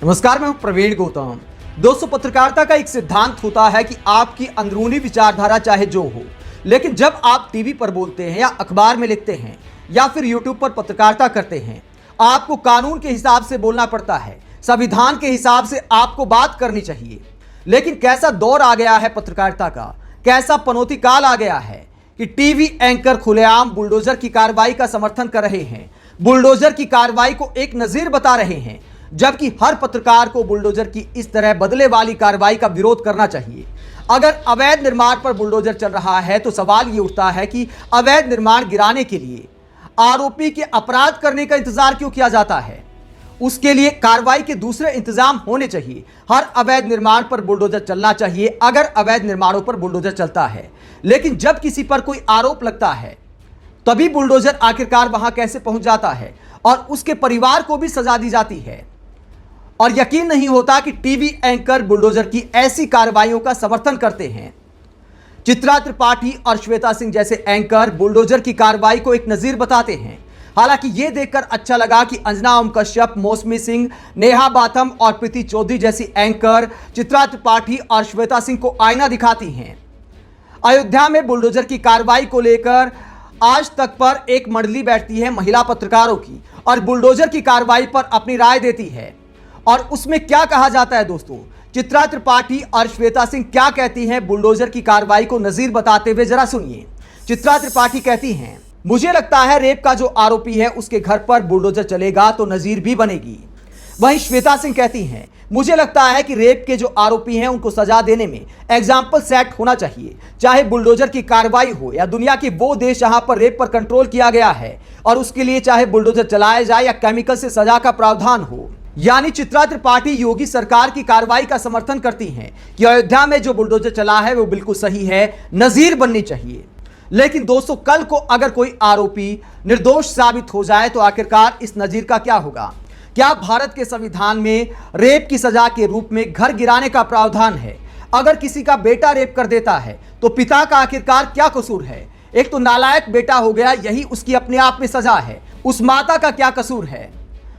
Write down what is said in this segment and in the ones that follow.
नमस्कार, मैं हूं प्रवीण गौतम। दोस्तों, पत्रकारिता का एक सिद्धांत होता है कि आपकी अंदरूनी विचारधारा चाहे जो हो, लेकिन जब आप टीवी पर बोलते हैं या अखबार में लिखते हैं या फिर यूट्यूब पर पत्रकारिता करते हैं, आपको कानून के हिसाब से बोलना पड़ता है, संविधान के हिसाब से आपको बात करनी चाहिए। लेकिन कैसा दौर आ गया है पत्रकारिता का, कैसा पनौती काल आ गया है कि टीवी एंकर खुलेआम बुलडोजर की कार्रवाई का समर्थन कर रहे हैं, बुलडोजर की कार्रवाई को एक नजीर बता रहे हैं, जबकि हर पत्रकार को बुलडोजर की इस तरह बदले वाली कार्रवाई का विरोध करना चाहिए। अगर अवैध निर्माण पर बुलडोजर चल रहा है तो सवाल ये उठता है कि अवैध निर्माण गिराने के लिए आरोपी के अपराध करने का इंतजार क्यों किया जाता है? उसके लिए कार्रवाई के दूसरे इंतजाम होने चाहिए। हर अवैध निर्माण पर बुलडोजर चलना चाहिए अगर अवैध निर्माणों पर बुलडोजर चलता है, लेकिन जब किसी पर कोई आरोप लगता है तभी बुलडोजर आखिरकार वहां कैसे पहुंच जाता है और उसके परिवार को भी सजा दी जाती है। और यकीन नहीं होता कि टीवी एंकर बुलडोजर की ऐसी कार्रवाइयों का समर्थन करते हैं। चित्रा त्रिपाठी और श्वेता सिंह जैसे एंकर बुलडोजर की कार्रवाई को एक नजीर बताते हैं। हालांकि यह देखकर अच्छा लगा कि अंजना ओम कश्यप, मौसमी सिंह, नेहा बाथम और प्रीति चौधरी जैसी एंकर चित्रा त्रिपाठी और श्वेता सिंह को आईना दिखाती हैं। अयोध्या में बुलडोजर की कार्रवाई को लेकर आज तक पर एक मंडली बैठती है महिला पत्रकारों की और बुलडोजर की कार्रवाई पर अपनी राय देती है। और उसमें क्या कहा जाता है दोस्तों, चित्रा त्रिपाठी और श्वेता सिंह क्या कहती हैं बुलडोजर की कार्रवाई को नजीर बताते हुए, जरा सुनिए। चित्रा त्रिपाठी कहती हैं, मुझे लगता है रेप का जो आरोपी है उसके घर पर बुलडोजर चलेगा तो नजीर भी बनेगी। वहीं श्वेता सिंह कहती हैं, मुझे लगता है कि रेप के जो आरोपी हैं उनको सजा देने में एग्जाम्पल सेट होना चाहिए, चाहे बुलडोजर की कार्रवाई हो या दुनिया के वो देश जहां पर रेप पर कंट्रोल किया गया है, और उसके लिए चाहे बुलडोजर चलाया जाए या केमिकल से सजा का प्रावधान हो। यानी चित्रा त्रिपाठी योगी सरकार की कार्रवाई का समर्थन करती हैं कि अयोध्या में जो बुलडोजर चला है वो बिल्कुल सही है, नजीर बननी चाहिए। लेकिन दोस्तों, कल को अगर कोई आरोपी निर्दोष साबित हो जाए तो आखिरकार इस नजीर का क्या होगा? क्या भारत के संविधान में रेप की सजा के रूप में घर गिराने का प्रावधान है? अगर किसी का बेटा रेप कर देता है तो पिता का आखिरकार क्या कसूर है? एक तो नालायक बेटा हो गया, यही उसकी अपने आप में सजा है। उस माता का क्या कसूर है?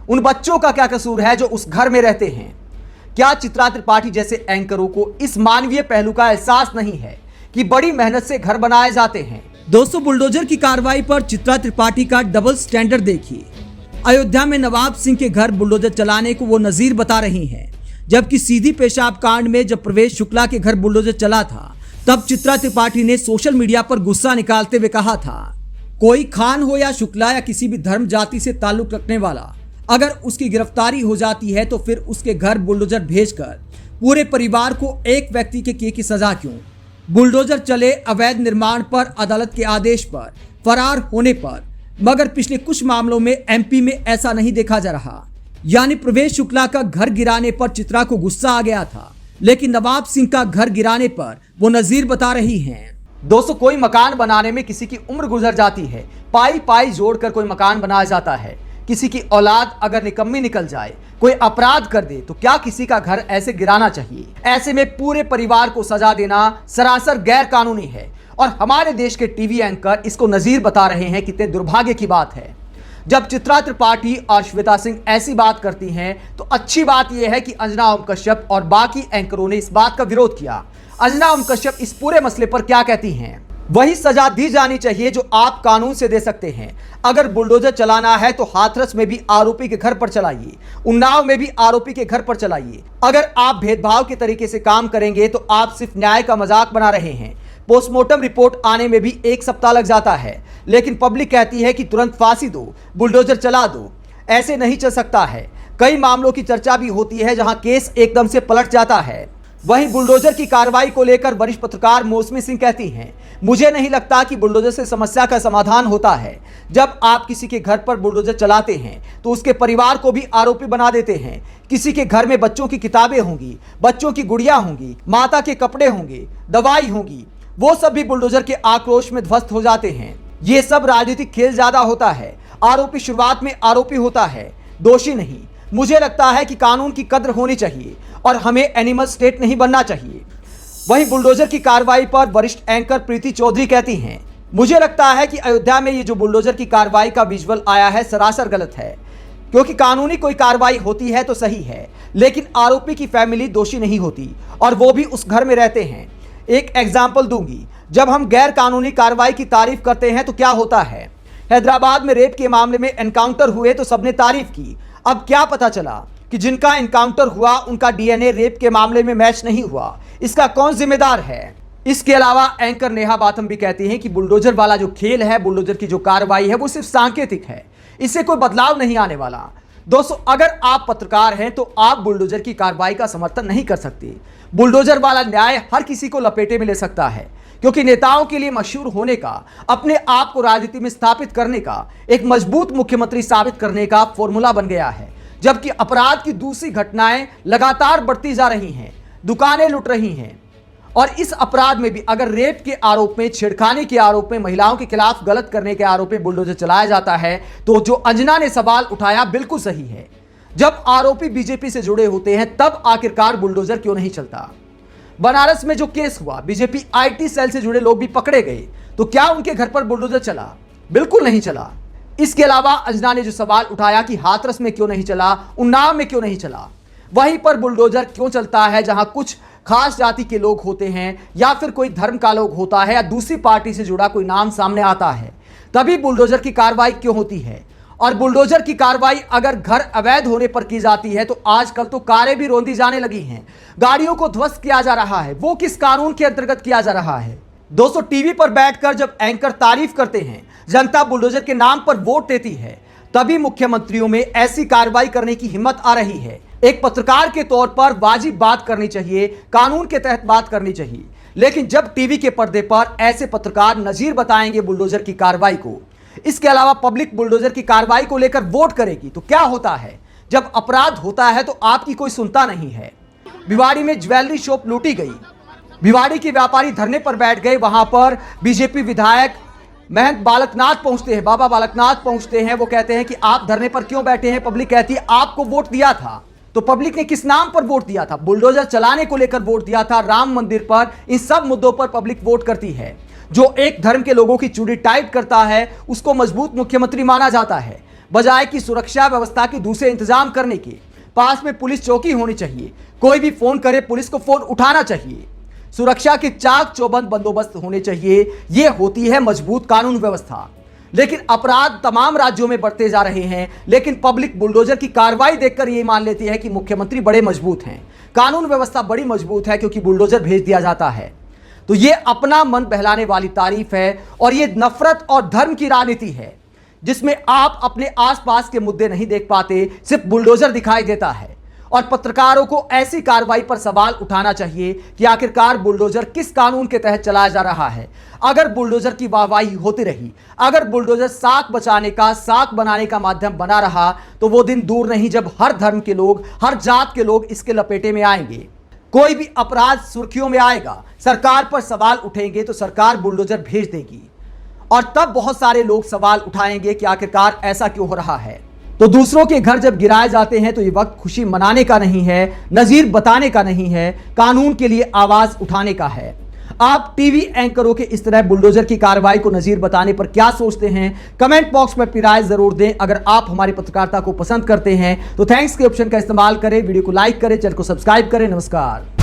उन बच्चों का क्या कसूर है जो उस घर में रहते हैं? क्या चित्रा त्रिपाठी जैसे एंकरों को इस मानवीय पहलू का एहसास नहीं है कि बड़ी मेहनत से घर बनाए जाते हैं? दोस्तों, बुलडोजर की कार्रवाई पर चित्रा त्रिपाठी का डबल स्टैंडर्ड देखिए। अयोध्या में नवाब सिंह के घर बुलडोजर चलाने को वो नजीर बता रही हैं, जबकि सीधी पेशाब कांड में जब प्रवेश शुक्ला के घर बुलडोजर चला था तब चित्रा त्रिपाठी ने सोशल मीडिया पर गुस्सा निकालते हुए कहा था, कोई खान हो या शुक्ला या किसी भी धर्म जाति से ताल्लुक रखने वाला, अगर उसकी गिरफ्तारी हो जाती है तो फिर उसके घर बुलडोजर भेजकर पूरे परिवार को एक व्यक्ति के किए की सजा क्यों? बुलडोजर चले अवैध निर्माण पर अदालत के आदेश पर, फरार होने पर, मगर पिछले कुछ मामलों में एमपी में ऐसा नहीं देखा जा रहा। यानी प्रवेश शुक्ला का घर गिराने पर चित्रा को गुस्सा आ गया था, लेकिन नवाब सिंह का घर गिराने पर वो नजीर बता रही हैं। दोस्तों, कोई मकान बनाने में किसी की उम्र गुजर जाती है, पाई पाई जोड़कर कोई मकान बनाया जाता है। किसी की औलाद अगर निकम्मी निकल जाए, कोई अपराध कर दे, तो क्या किसी का घर ऐसे गिराना चाहिए? ऐसे में पूरे परिवार को सजा देना सरासर गैर कानूनी है और हमारे देश के टीवी एंकर इसको नजीर बता रहे हैं। कितने दुर्भाग्य की बात है। जब चित्रा त्रिपाठी और श्वेता सिंह ऐसी बात करती हैं तो अच्छी बात यह है कि अंजना ओम कश्यप और बाकी एंकरों ने इस बात का विरोध किया। अंजना ओम कश्यप इस पूरे मसले पर क्या कहती हैं? वही सजा दी जानी चाहिए जो आप कानून से दे सकते हैं। अगर बुलडोजर चलाना है तो हाथरस में भी आरोपी के घर पर चलाइए, उन्नाव में भी आरोपी के घर पर चलाइए। अगर आप भेदभाव के तरीके से काम करेंगे तो आप सिर्फ न्याय का मजाक बना रहे हैं। पोस्टमार्टम रिपोर्ट आने में भी 1 सप्ताह लग जाता है, लेकिन पब्लिक कहती है कि तुरंत फांसी दो, बुलडोजर चला दो। ऐसे नहीं चल सकता है। कई मामलों की चर्चा भी होती है जहां केस एकदम से पलट जाता है। वहीं बुलडोजर की कार्रवाई को लेकर वरिष्ठ पत्रकार मौसमी सिंह कहती हैं, मुझे नहीं लगता कि बुलडोजर से समस्या का समाधान होता है। जब आप किसी के घर पर बुलडोजर चलाते हैं तो उसके परिवार को भी आरोपी बना देते हैं। किसी के घर में बच्चों की किताबें होंगी, बच्चों की गुड़िया होंगी, माता के कपड़े होंगे, दवाई होगी, वो सब भी बुलडोजर के आक्रोश में ध्वस्त हो जाते हैं। ये सब राजनीतिक खेल ज्यादा होता है। आरोपी शुरुआत में आरोपी होता है, दोषी नहीं। मुझे लगता है कि कानून की कद्र होनी चाहिए और हमें एनिमल स्टेट नहीं बनना चाहिए। वहीं बुलडोजर की कार्रवाई पर वरिष्ठ एंकर प्रीति चौधरी कहती हैं, मुझे लगता है कि अयोध्या में ये जो बुलडोजर की कार्रवाई का विजुअल आया है सरासर गलत है। क्योंकि कानूनी कोई कार्रवाई होती है तो सही है, लेकिन आरोपी की फैमिली दोषी नहीं होती और वो भी उस घर में रहते हैं। एक एग्जाम्पल दूंगी, जब हम गैर कानूनी कार्रवाई की तारीफ करते हैं तो क्या होता है। हैदराबाद में रेप के मामले में एनकाउंटर हुए तो सबने तारीफ की। अब क्या पता चला कि जिनका एनकाउंटर हुआ उनका डीएनए रेप के मामले में मैच नहीं हुआ। इसका कौन जिम्मेदार है? इसके अलावा एंकर नेहा बाथम भी कहती हैं कि बुलडोजर वाला जो खेल है, बुलडोजर की जो कार्रवाई है, वो सिर्फ सांकेतिक है, इससे कोई बदलाव नहीं आने वाला। दोस्तों, अगर आप पत्रकार हैं तो आप बुलडोजर की कार्रवाई का समर्थन नहीं कर सकते। बुलडोजर वाला न्याय हर किसी को लपेटे में ले सकता है, क्योंकि नेताओं के लिए मशहूर होने का, अपने आप को राजनीति में स्थापित करने का, एक मजबूत मुख्यमंत्री साबित करने का फॉर्मूला बन गया है। जबकि अपराध की दूसरी घटनाएं लगातार बढ़ती जा रही हैं, दुकानें लुट रही हैं, और इस अपराध में भी अगर रेप के आरोप में, छेड़खानी के आरोप में, महिलाओं के खिलाफ गलत करने के आरोप में बुलडोजर चलाया जाता है, तो जो अंजना ने सवाल उठाया बिल्कुल सही है। जब आरोपी बीजेपी से जुड़े होते हैं तब आखिरकार बुलडोजर क्यों नहीं चलता? बनारस में जो केस हुआ, बीजेपी आईटी सेल से जुड़े लोग भी पकड़े गए, तो क्या उनके घर पर बुलडोजर चला? बिल्कुल नहीं चला। इसके अलावा अंजना ने जो सवाल उठाया कि हाथरस में क्यों नहीं चला, उन्नाव में क्यों नहीं चला, वहीं पर बुलडोजर क्यों चलता है जहां कुछ खास जाति के लोग होते हैं, या फिर कोई धर्म का लोग होता है, या दूसरी पार्टी से जुड़ा कोई नाम सामने आता है, तभी बुलडोजर की कार्रवाई क्यों होती है? और बुलडोजर की कार्रवाई अगर घर अवैध होने पर की जाती है तो आजकल तो कारें भी रौंदी जाने लगी हैं, गाड़ियों को ध्वस्त किया जा रहा है, वो किस कानून के अंतर्गत किया जा रहा है? दोस्तों, टीवी पर बैठकर जब एंकर तारीफ करते हैं, जनता बुलडोजर के नाम पर वोट देती है, तभी मुख्यमंत्रियों में ऐसी कार्रवाई करने की हिम्मत आ रही है। एक पत्रकार के तौर पर वाजिब बात करनी चाहिए, कानून के तहत बात करनी चाहिए, लेकिन जब टीवी के पर्दे पर ऐसे पत्रकार नजीर बताएंगे बुलडोजर की कार्रवाई को, इसके अलावा पब्लिक बुलडोजर की कार्रवाई को लेकर वोट करेगी, तो क्या होता है? जब अपराध होता है तो आपकी कोई सुनता नहीं है। भिवाड़ी में ज्वेलरी शॉप लूटी गई, भिवाड़ी के व्यापारी धरने पर बैठ गए, वहां पर बीजेपी विधायक महंत बालकनाथ पहुंचते हैं, बाबा बालकनाथ पहुंचते हैं। वो कहते हैं कि आप धरने पर क्यों बैठे हैं? पब्लिक कहती है आपको वोट दिया था। तो पब्लिक ने किस नाम पर वोट दिया था? बुलडोजर चलाने को लेकर वोट दिया था, राम मंदिर पर, इन सब मुद्दों पर पब्लिक वोट करती है। जो एक धर्म के लोगों की चूड़ी टाइट करता है उसको मजबूत मुख्यमंत्री माना जाता है, बजाय कि सुरक्षा व्यवस्था के दूसरे इंतजाम करने के। पास में पुलिस चौकी होनी चाहिए, कोई भी फोन करे पुलिस को फोन उठाना चाहिए, सुरक्षा के चाक चौबंद बंदोबस्त होने चाहिए। ये होती है मजबूत कानून व्यवस्था। लेकिन अपराध तमाम राज्यों में बढ़ते जा रहे हैं, लेकिन पब्लिक बुलडोजर की कार्रवाई देखकर ये मान लेती है कि मुख्यमंत्री बड़े मजबूत हैं, कानून व्यवस्था बड़ी मजबूत है, क्योंकि बुलडोजर भेज दिया जाता है। तो ये अपना मन बहलाने वाली तारीफ है, और ये नफरत और धर्म की राजनीति है, जिसमें आप अपने आसपास के मुद्दे नहीं देख पाते, सिर्फ बुलडोजर दिखाई देता है। और पत्रकारों को ऐसी कार्रवाई पर सवाल उठाना चाहिए कि आखिरकार बुलडोजर किस कानून के तहत चलाया जा रहा है। अगर बुलडोजर की वाहवाही होती रही, अगर बुलडोजर साख बचाने का, साख बनाने का माध्यम बना रहा, तो वो दिन दूर नहीं जब हर धर्म के लोग, हर जात के लोग इसके लपेटे में आएंगे। कोई भी अपराध सुर्खियों में आएगा, सरकार पर सवाल उठेंगे तो सरकार बुलडोजर भेज देगी, और तब बहुत सारे लोग सवाल उठाएंगे कि आखिरकार ऐसा क्यों हो रहा है। तो दूसरों के घर जब गिराए जाते हैं तो ये वक्त खुशी मनाने का नहीं है, नजीर बताने का नहीं है, कानून के लिए आवाज उठाने का है। आप टीवी एंकरों के इस तरह बुलडोजर की कार्रवाई को नजीर बताने पर क्या सोचते हैं? कमेंट बॉक्स में अपनी राय जरूर दें। अगर आप हमारी पत्रकारिता को पसंद करते हैं तो थैंक्स के ऑप्शन का इस्तेमाल करें, वीडियो को लाइक करें, चैनल को सब्सक्राइब करें। नमस्कार।